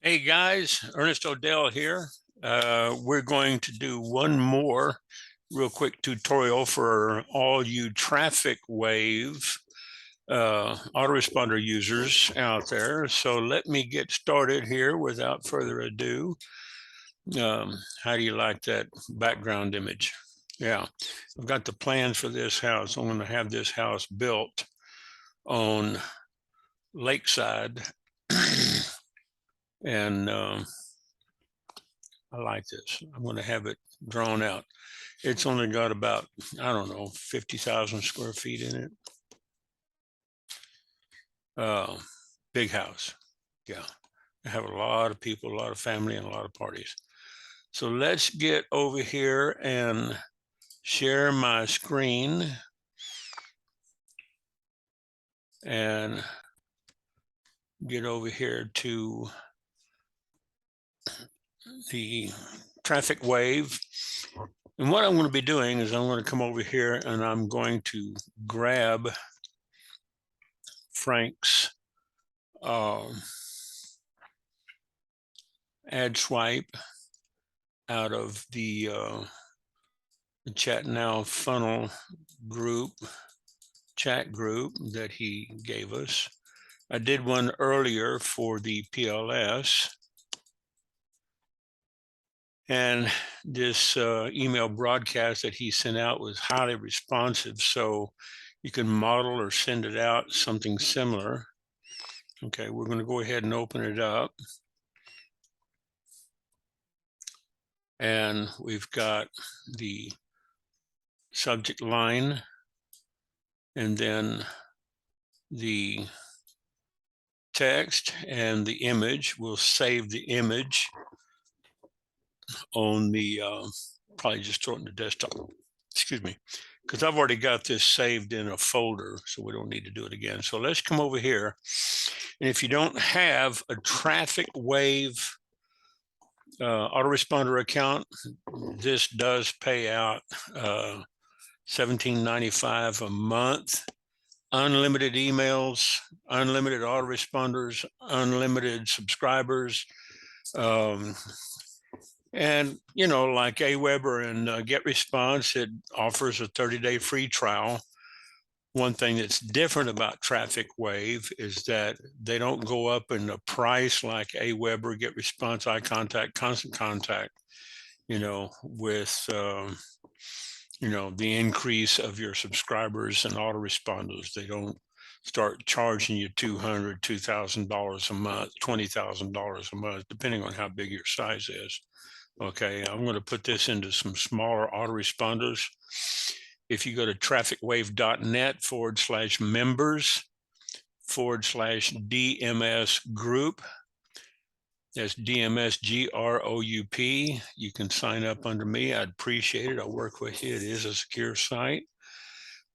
Hey guys, Ernest Odell here. We're going to do one more real quick tutorial for all you Traffic Wave autoresponder users out there. So let me get started here without further ado. How do you like that background image? Yeah, I've got the plans for this house. I'm going to have this house built on Lakeside and I like this. I'm going to have it drawn out. It's only got about, I don't know, 50,000 square feet in it. Big house. Yeah. I have a lot of people, a lot of family, and a lot of parties. So let's get over here and share my screen and get over here to the Traffic Wave. And what I'm going to be doing is I'm going to come over here and I'm going to grab Frank's add swipe out of the Chat Now funnel group, chat group that he gave us. I did one earlier for the PLS. And this email broadcast that he sent out was highly responsive. So you can model or send it out something similar. Okay, we're going to go ahead and open it up. And we've got the subject line and then the text and the image. We'll save the image on the, probably just throw it in the desktop, excuse me, because I've already got this saved in a folder, so we don't need to do it again. So let's come over here. And if you don't have a Traffic Wave autoresponder account, this does pay out $17.95 a month. Unlimited emails, unlimited autoresponders, unlimited subscribers. And, you know, like Aweber and GetResponse, it offers a 30-day free trial. One thing that's different about Traffic Wave is that they don't go up in the price like Aweber, GetResponse, iContact, Constant Contact, you know, with you know, the increase of your subscribers and autoresponders. They don't start charging you $200, $2,000 a month, $20,000 a month, depending on how big your size is. Okay, I'm going to put this into some smaller autoresponders. If you go to trafficwave.net/members/DMS group, that's DMS group. You can sign up under me. I'd appreciate it. I'll work with you. It is a secure site.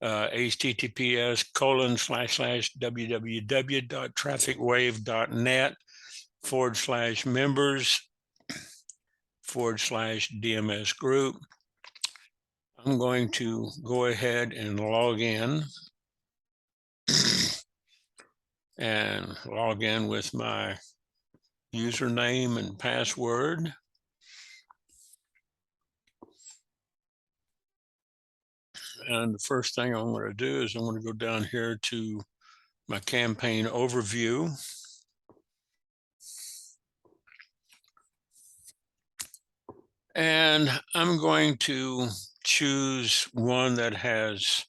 https://www.trafficwave.net/members/DMS group. I'm going to go ahead and log in and log in with my username and password. And the first thing I'm going to do is I'm going to go down here to my campaign overview. And I'm going to choose one that has,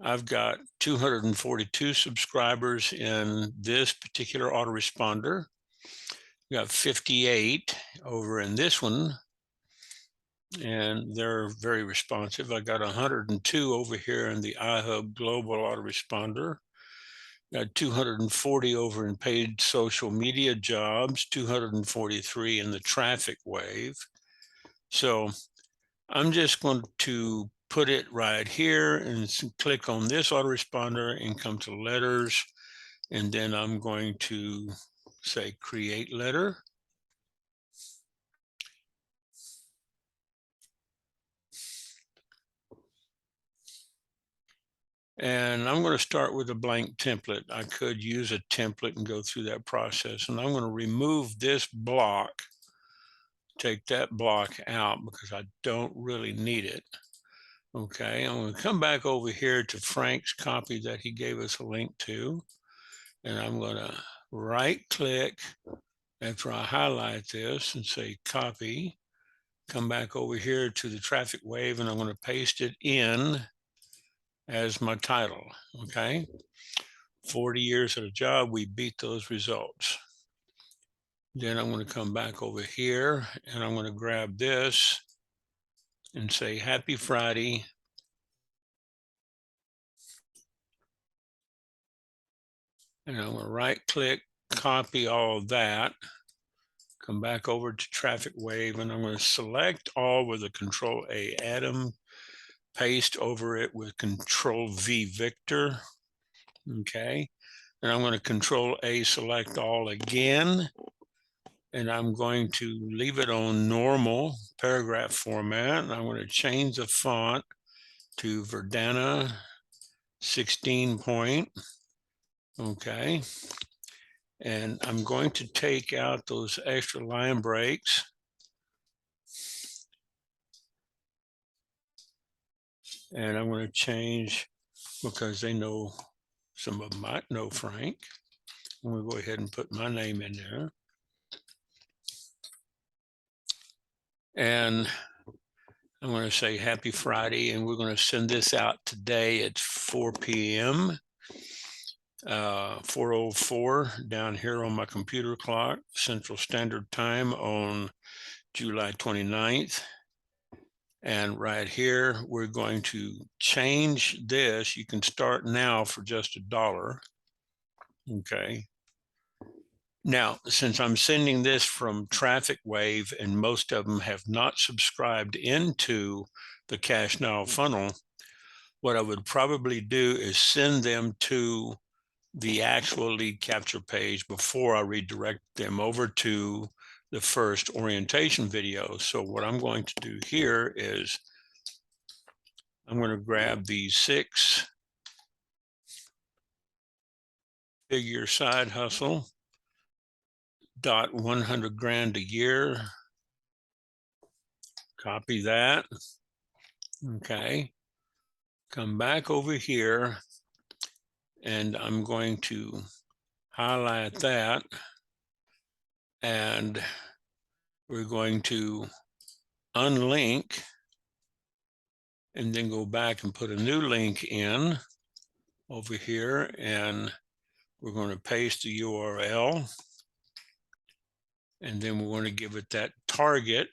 I've got 242 subscribers in this particular autoresponder. Got 58 over in this one, and they're very responsive. I got 102 over here in the iHub Global Autoresponder. Got 240 over in paid social media jobs, 243 in the Traffic Wave. So I'm just going to put it right here and click on this autoresponder and come to letters. And then I'm going to say create letter. And I'm going to start with a blank template. I could use a template and go through that process. And I'm going to remove this block, take that block out because I don't really need it. Okay, I'm going to come back over here to Frank's copy that he gave us a link to. And I'm going to right click after I highlight this and say copy. Come back over here to the traffic wave and I'm going to paste it in as my title. Okay, 40 years at a job, we beat those results. Then I'm going to come back over here and I'm going to grab this and say happy Friday. And I'm going to right click, copy all of that, come back over to traffic wave, and I'm going to select all with a Control A Atom, paste over it with Control V Victor. Okay. And I'm going to Control A select all again. And I'm going to leave it on normal paragraph format. And I'm going to change the font to Verdana 16 point. Okay. And I'm going to take out those extra line breaks. And I'm going to change, because they know, some of them might know Frank. I'm going to go ahead and put my name in there. And I'm going to say happy Friday, and we're going to send this out today at 4 p.m. 4:04 down here on my computer clock, Central Standard Time on July 29th. And right here, we're going to change this. You can start now for just $1. Okay. Now, since I'm sending this from Traffic Wave and most of them have not subscribed into the Cash Now funnel, what I would probably do is send them to the actual lead capture page before I redirect them over to the first orientation video. So what I'm going to do here is I'm going to grab these 6 figure side hustle, dot 100 grand a year, copy that. Okay, come back over here and I'm going to highlight that, and we're going to unlink and then go back and put a new link in over here, and we're going to paste the URL, and then we're going to give it that target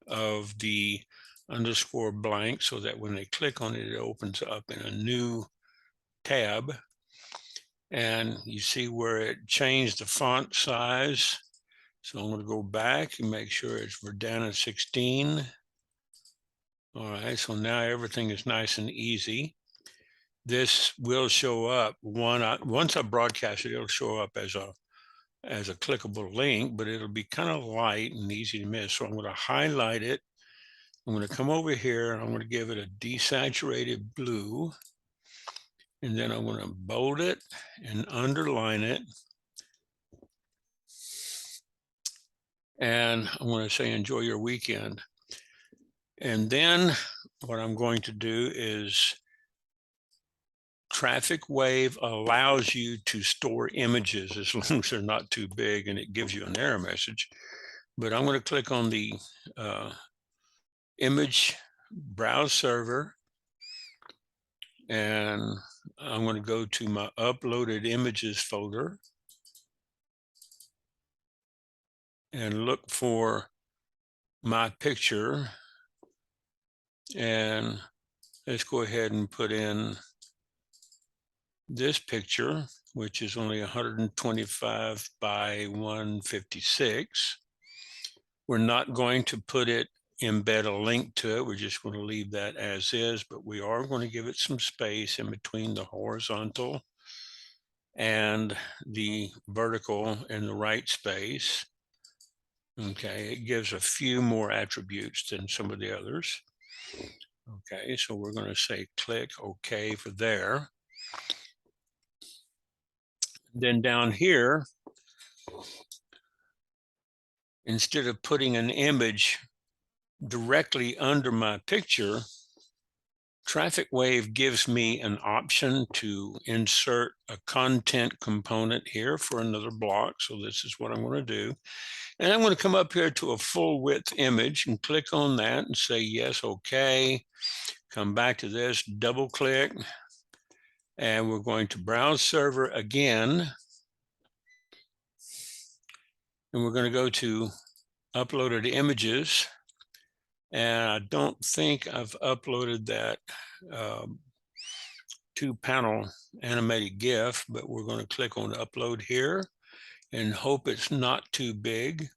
of the underscore blank so that when they click on it, it opens up in a new tab. And you see where it changed the font size. So I'm going to go back and make sure it's Verdana 16. All right, so now everything is nice and easy. This will show up once I broadcast it, it'll show up as a clickable link, but it'll be kind of light and easy to miss. So I'm going to highlight it. I'm going to come over here and I'm going to give it a desaturated blue. And then I'm going to bold it and underline it. And I'm going to say, enjoy your weekend. And then what I'm going to do is Traffic Wave allows you to store images as long as they're not too big, and it gives you an error message. But I'm going to click on the image browse server, and I'm going to go to my uploaded images folder and look for my picture. And let's go ahead and put in this picture, which is only 125 by 156. We're not going to embed a link to it. We're just going to leave that as is, but we are going to give it some space in between the horizontal and the vertical in the right space. Okay, it gives a few more attributes than some of the others. Okay, so we're going to say click OK for there. Then down here, instead of putting an image directly under my picture, Traffic Wave gives me an option to insert a content component here for another block. So this is what I'm going to do. And I'm going to come up here to a full width image and click on that and say, yes, okay. Come back to this, double click, and we're going to browse server again. And we're going to go to uploaded images. And I don't think I've uploaded that 2-panel animated GIF, but we're going to click on upload here and hope it's not too big.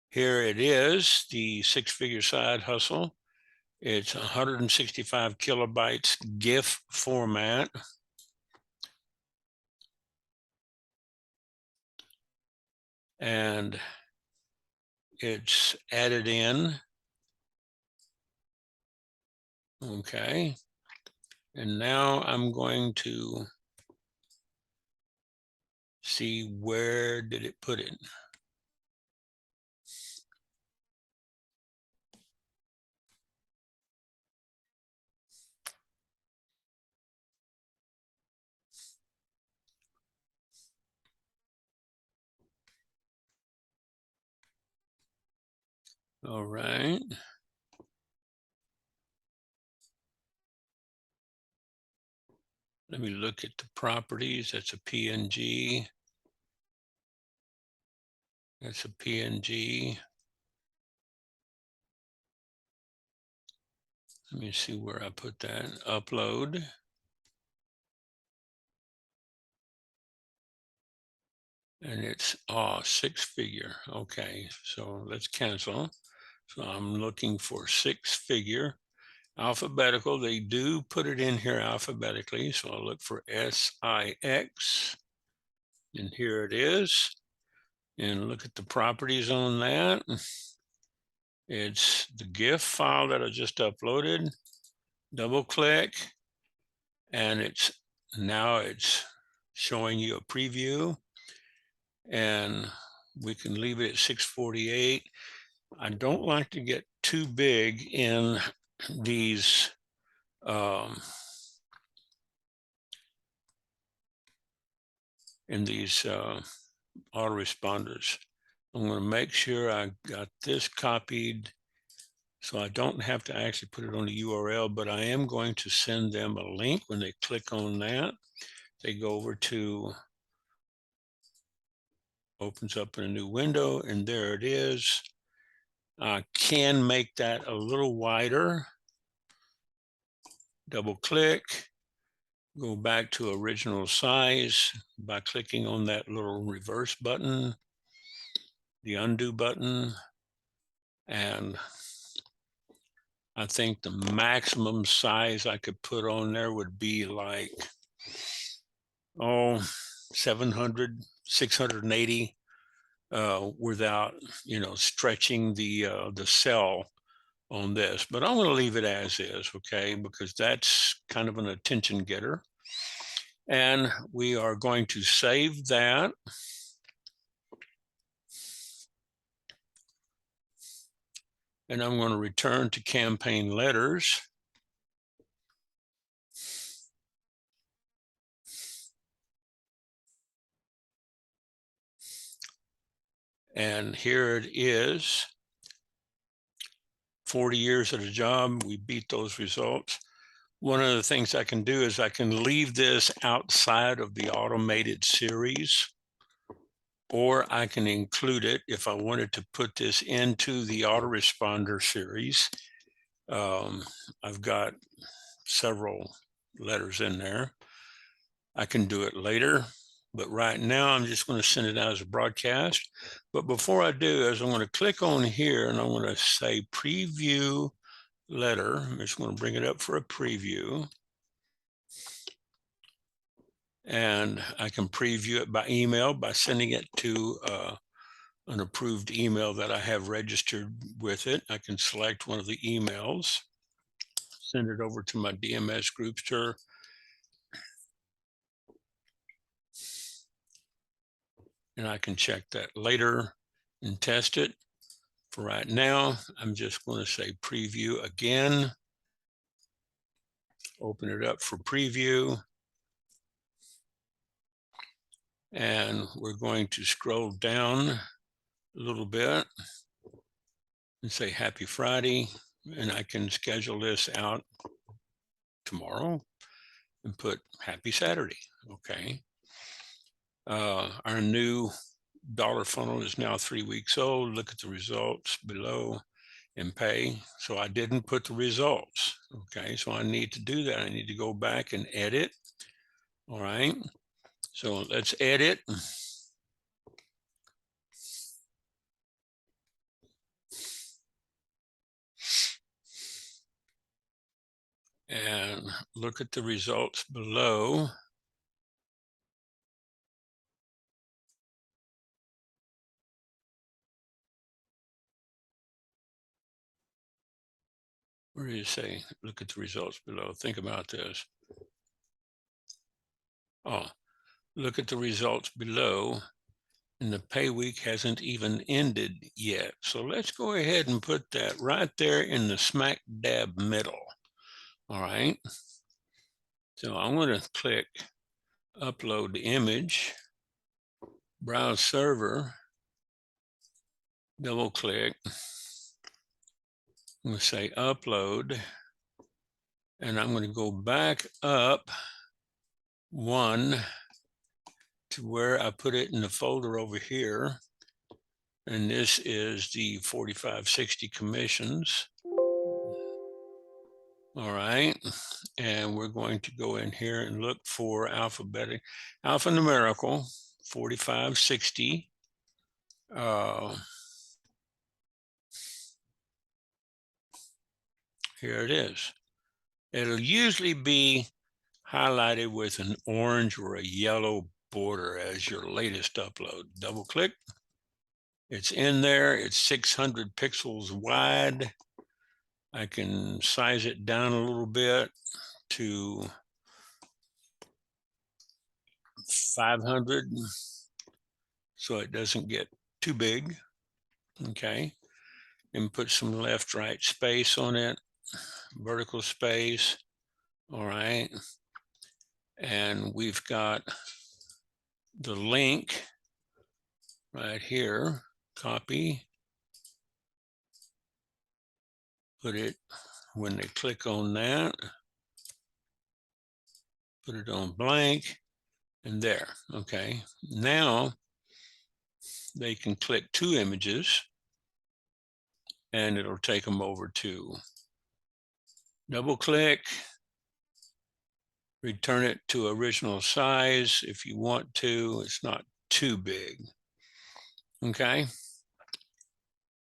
Here it is, the 6-figure side hustle. It's 165 kilobytes GIF format. And it's added in. Okay. And now I'm going to see where did it put it. All right. Let me look at the properties. That's a PNG. That's a PNG. Let me see where I put that. Upload. And it's 6-figure. Okay, so let's cancel. So I'm looking for 6-figure. Alphabetical, they do put it in here alphabetically. So I'll look for SIX. And here it is. And look at the properties on that. It's the GIF file that I just uploaded. Double click. And it's showing you a preview. And we can leave it at 648. I don't like to get too big in these autoresponders. I'm going to make sure I got this copied so I don't have to actually put it on the URL, but I am going to send them a link. When they click on that, they go over to, opens up in a new window, and there it is. I can make that a little wider. Double click, go back to original size by clicking on that little reverse button, the undo button, and I think the maximum size I could put on there would be like, 700, 680 without, stretching the cell on this. But I'm going to leave it as is, okay, because that's kind of an attention getter. And we are going to save that. And I'm going to return to campaign letters. And here it is. 40 years at a job, we beat those results. One of the things I can do is I can leave this outside of the automated series, or I can include it if I wanted to put this into the autoresponder series. I've got several letters in there. I can do it later, but right now I'm just going to send it out as a broadcast. But before I do is I'm going to click on here and I'm going to say preview letter. I'm just going to bring it up for a preview. And I can preview it by email by sending it to an approved email that I have registered with it. I can select one of the emails, send it over to my DMS Groupster. and I can check that later and test it. For right now, I'm just going to say preview again. Open it up for preview. And we're going to scroll down a little bit and say happy Friday. And I can schedule this out tomorrow and put happy Saturday. Okay. Our new dollar funnel is now 3 weeks old. Look at the results below and pay. So I didn't put the results. Okay. So I need to do that. I need to go back and edit. All right. So let's edit. And look at the results below. Where do you say, look at the results below? Think about this. Oh, look at the results below, and the pay week hasn't even ended yet. So let's go ahead and put that right there in the smack dab middle. All right. So I'm going to click upload the image, browse server, double click. I'm going to say upload, and I'm going to go back up one to where I put it in the folder over here. And this is the 4560 commissions. All right. And we're going to go in here and look for alphanumerical 4560. Here it is. It'll usually be highlighted with an orange or a yellow border as your latest upload. Double click. It's in there. It's 600 pixels wide. I can size it down a little bit to 500 so it doesn't get too big. Okay. And put some left right space on it, vertical space. All right. And we've got the link right here. Copy. Put it when they click on that. Put it on blank and there. Okay. Now they can click 2 images and it'll take them over to double click, return it to original size if you want to. It's not too big. Okay.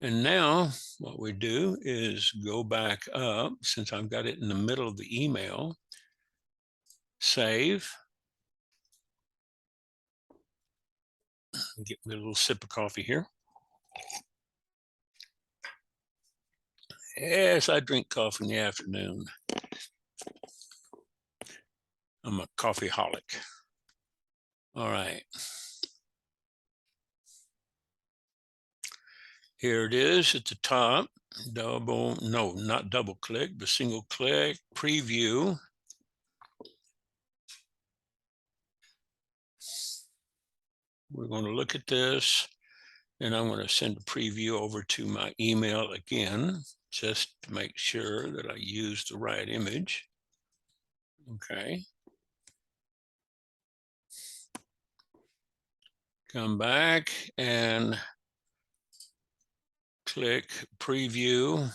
And now what we do is go back up, since I've got it in the middle of the email, save. Get me a little sip of coffee here. Yes, I drink coffee in the afternoon. I'm a coffeeholic. All right. Here it is at the top. Not double click, but single click, preview. We're going to look at this, and I'm going to send a preview over to my email again, just to make sure that I use the right image. Okay. Come back and click preview.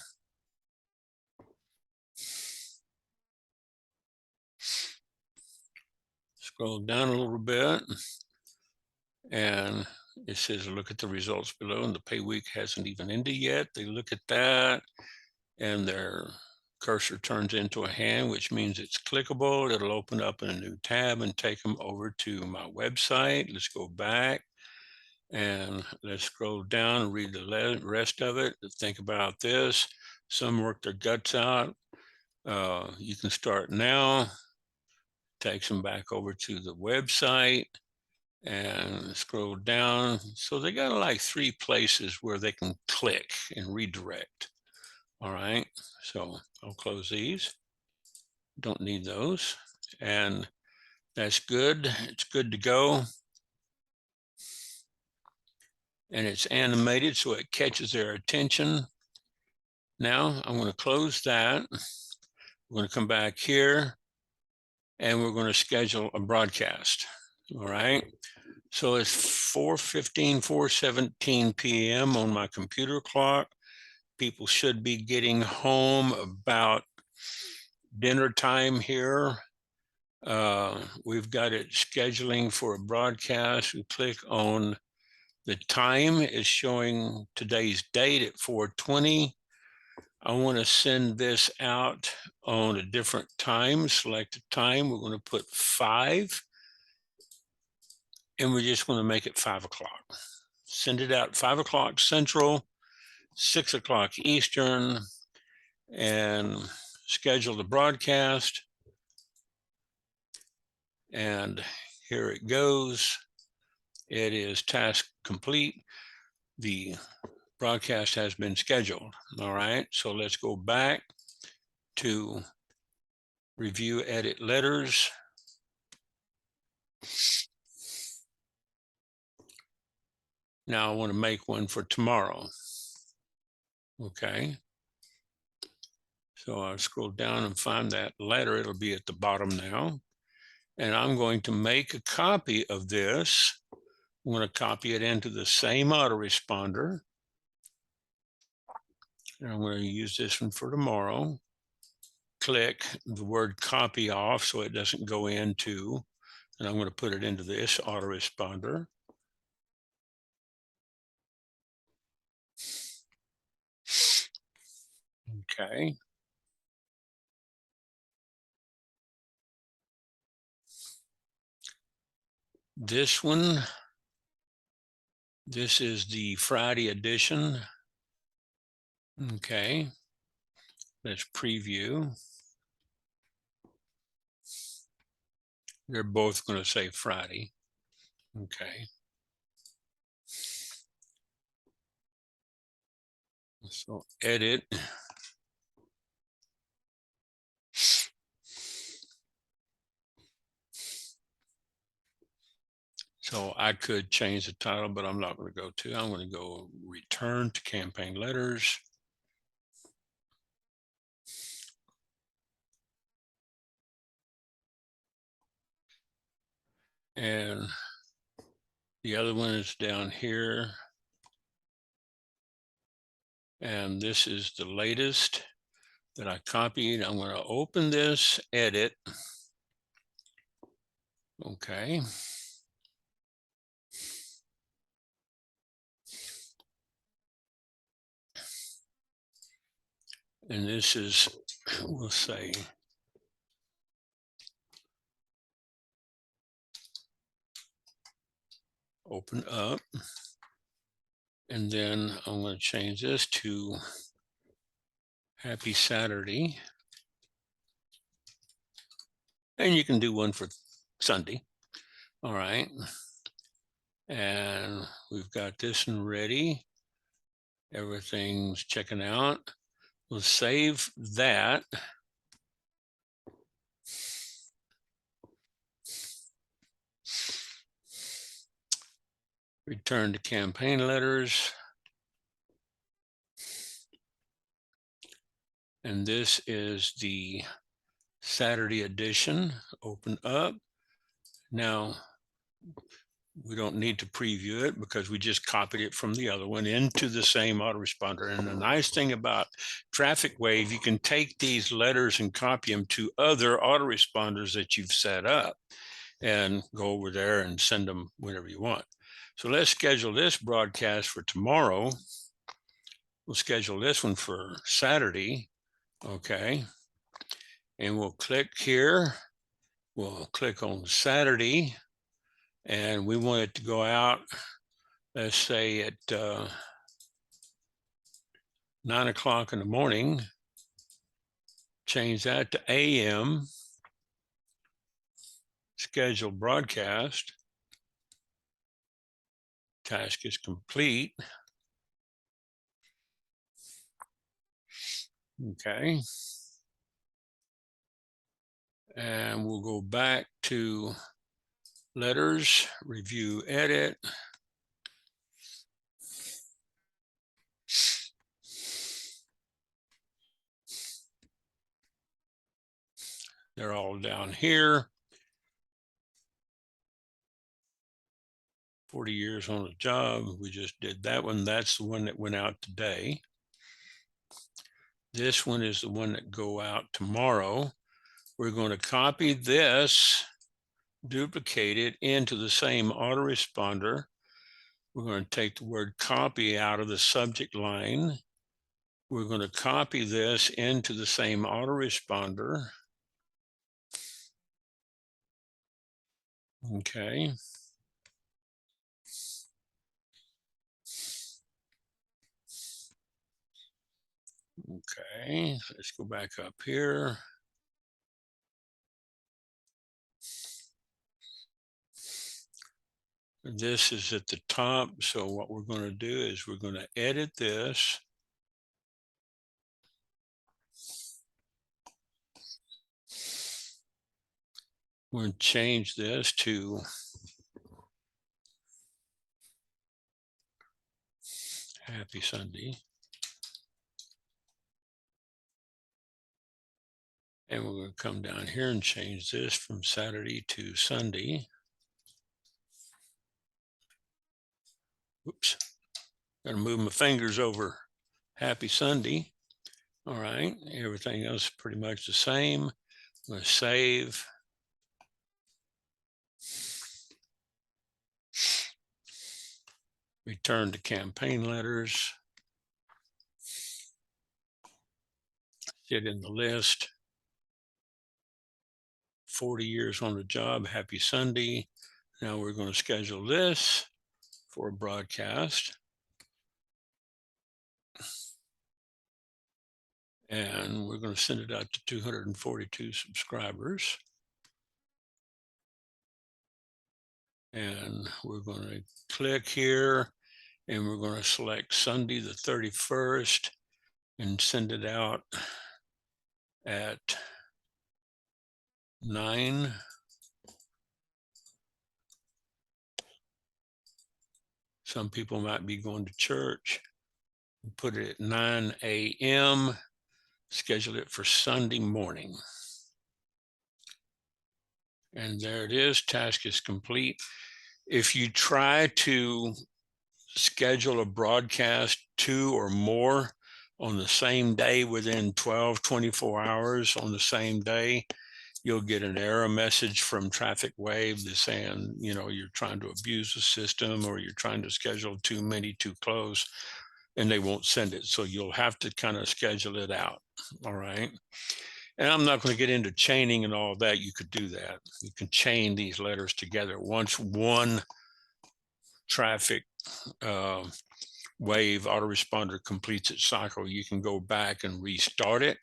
Scroll down a little bit, and it says look at the results below, and the pay week hasn't even ended yet. They look at that, and their cursor turns into a hand, which means it's clickable. It'll open up in a new tab and take them over to my website. Let's go back and let's scroll down and read the rest of it. Think about this. Some work their guts out. You can start now. Takes them back over to the website. and scroll down. So they got like 3 places where they can click and redirect. All right, so I'll close these. Don't need those. And that's good. It's good to go. And it's animated, so it catches their attention. Now I'm going to close that. We're going to come back here and we're going to schedule a broadcast. All right. So it's 4:15, 4:17 p.m. on my computer clock. People should be getting home about dinner time here. We've got it scheduling for a broadcast. We click on the time. Is showing today's date at 4:20. I want to send this out on a different time. Select a time. We're going to put 5. And we're just going to make it 5 o'clock. Send it out 5 o'clock Central, 6 o'clock Eastern, and schedule the broadcast. And here it goes. It is task complete. The broadcast has been scheduled. All right, so let's go back to review, edit letters. Now I want to make one for tomorrow. Okay. So I'll scroll down and find that letter. It'll be at the bottom now. And I'm going to make a copy of this. I'm going to copy it into the same autoresponder. And I'm going to use this one for tomorrow. Click the word copy off so it doesn't go into, and I'm going to put it into this autoresponder. Okay. This one, this is the Friday edition. Okay. Let's preview. They're both going to say Friday. Okay. So edit. So I could change the title, but I'm not going to go to. I'm going to go return to campaign letters. And the other one is down here. And this is the latest that I copied. I'm going to open this, edit. Okay. And this is, we'll say, open up. And then I'm going to change this to Happy Saturday. And you can do one for Sunday. All right. And we've got this one ready. Everything's checking out. We'll save that. Return to campaign letters. And this is the Saturday edition. Open up. Now, we don't need to preview it because we just copied it from the other one into the same autoresponder. And the nice thing about Traffic Wave, you can take these letters and copy them to other autoresponders that you've set up and go over there and send them whenever you want. So let's schedule this broadcast for tomorrow. We'll schedule this one for Saturday. Okay. And we'll click here. We'll click on Saturday. And we want it to go out, let's say at 9 o'clock in the morning. Change that to AM. Schedule broadcast. Task is complete. Okay. And we'll go back to letters, review, edit. They're all down here. 40 years on the job. We just did that one. That's the one that went out today. This one is the one that go out tomorrow. We're going to copy this, duplicate it into the same autoresponder. We're going to take the word copy out of the subject line. We're going to copy this into the same autoresponder. Okay. Okay, let's go back up here. This is at the top. So what we're going to do is we're going to edit this. We're going to change this to Happy Sunday. And we're going to come down here and change this from Saturday to Sunday. Oops. Got to move my fingers over Happy Sunday. All right. Everything else is pretty much the same. I'm going to save. Return to campaign letters. Get in the list. 40 years on the job. Happy Sunday. Now we're going to schedule this for a broadcast. And we're going to send it out to 242 subscribers. And we're going to click here and we're going to select Sunday the 31st and send it out at 9. Some people might be going to church. Put it at 9 a.m. Schedule it for Sunday morning. And there it is. Task is complete. If you try to schedule a broadcast 2 or more on the same day within 12, 24 hours on the same day, you'll get an error message from Traffic Wave that's saying, you know, you're trying to abuse the system or you're trying to schedule too many too close, and they won't send it. So you'll have to kind of schedule it out. All right. And I'm not going to get into chaining and all that. You could do that. You can chain these letters together. Once one Traffic Wave autoresponder completes its cycle, you can go back and restart it,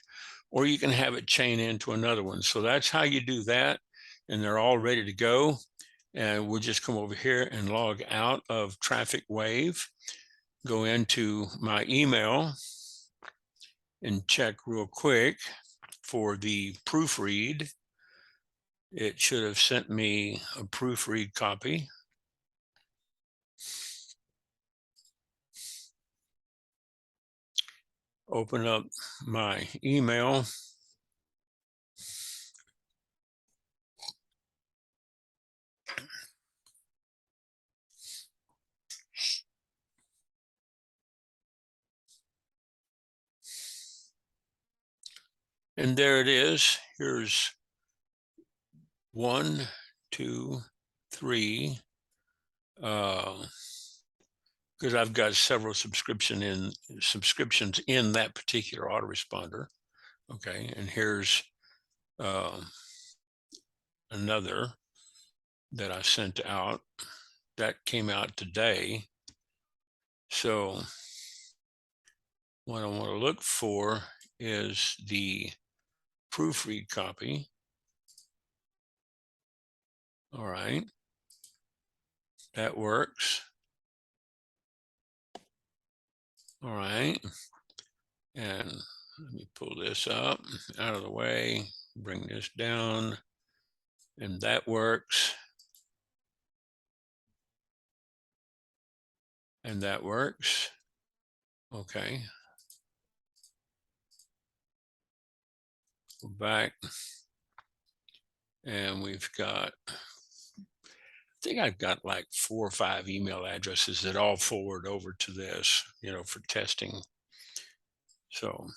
or you can have it chain into another one. So that's how you do that. And they're all ready to go. And we'll just come over here and log out of Traffic Wave, go into my email and check real quick for the proofread. It should have sent me a proofread copy. Open up my email. And there it is. Here's 1, 2, 3. Because I've got several subscriptions in that particular autoresponder. Okay, and here's another that I sent out that came out today. So what I want to look for is the proofread copy. All right, that works. All right. And let me pull this up out of the way, bring this down, and that works. And that works. Okay. Go back. And we've got, I think I've got like 4 or 5 email addresses that all forward over to this, for testing. So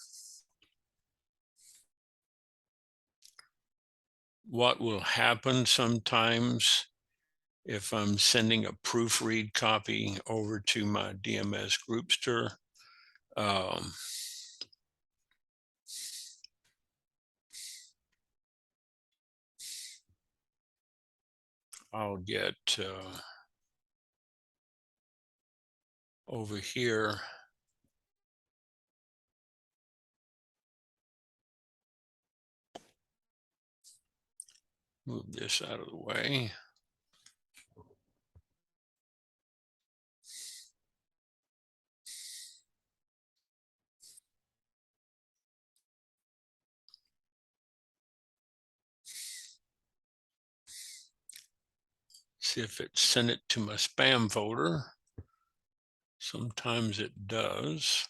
what will happen sometimes if I'm sending a proofread copy over to my DMS Groupster, I'll get over here. Move this out of the way. See if it sent it to my spam folder. Sometimes it does.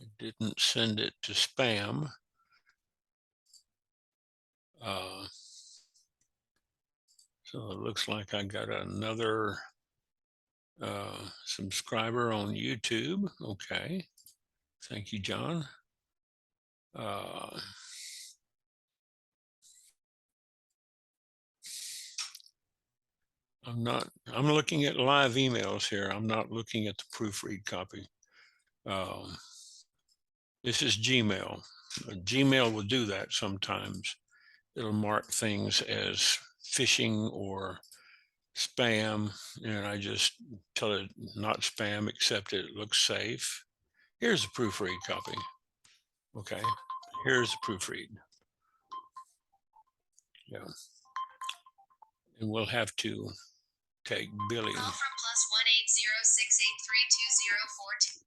It didn't send it to spam. So it looks like I got another subscriber on YouTube. Okay. Thank you, John. I'm looking at live emails here. I'm not looking at the proofread copy. This is Gmail. Gmail will do that sometimes. It'll mark things as phishing or spam, and I just tell it not spam, except it looks safe. Here's a proofread copy. Okay, here's the proofread. Yeah, and we'll have to take Billy. Call from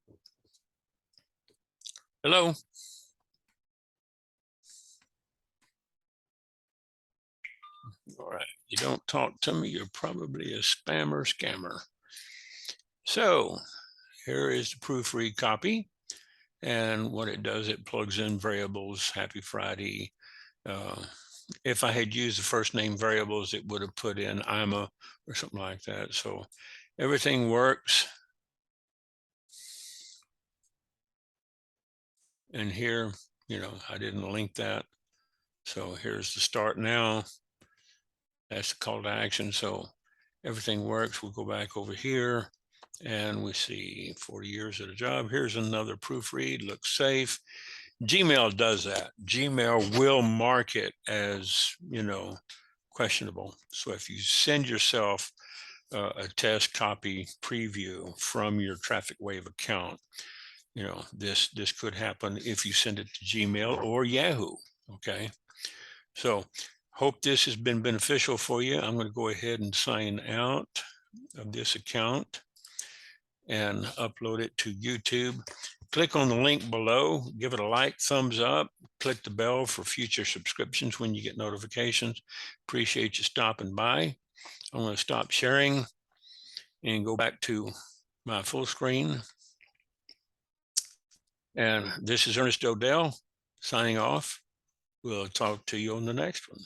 +18068320042. Hello. All right, you don't talk to me, you're probably a spammer scammer. So here is the proofread copy. And what it does, it plugs in variables, Happy Friday. If I had used the first name variables, it would have put in Ima or something like that. So everything works. And here, I didn't link that. So here's the start now. That's the call to action. So everything works. We'll go back over here and we see 40 years at a job. Here's another proofread, looks safe. Gmail does that. Gmail will mark it as, questionable. So if you send yourself a test copy preview from your Traffic Wave account, this could happen if you send it to Gmail or Yahoo. Okay. So hope this has been beneficial for you. I'm going to go ahead and sign out of this account and upload it to YouTube. Click on the link below, give it a like, thumbs up, click the bell for future subscriptions when you get notifications. Appreciate you stopping by. I'm going to stop sharing and go back to my full screen. And this is Ernest Odell signing off. We'll talk to you on the next one.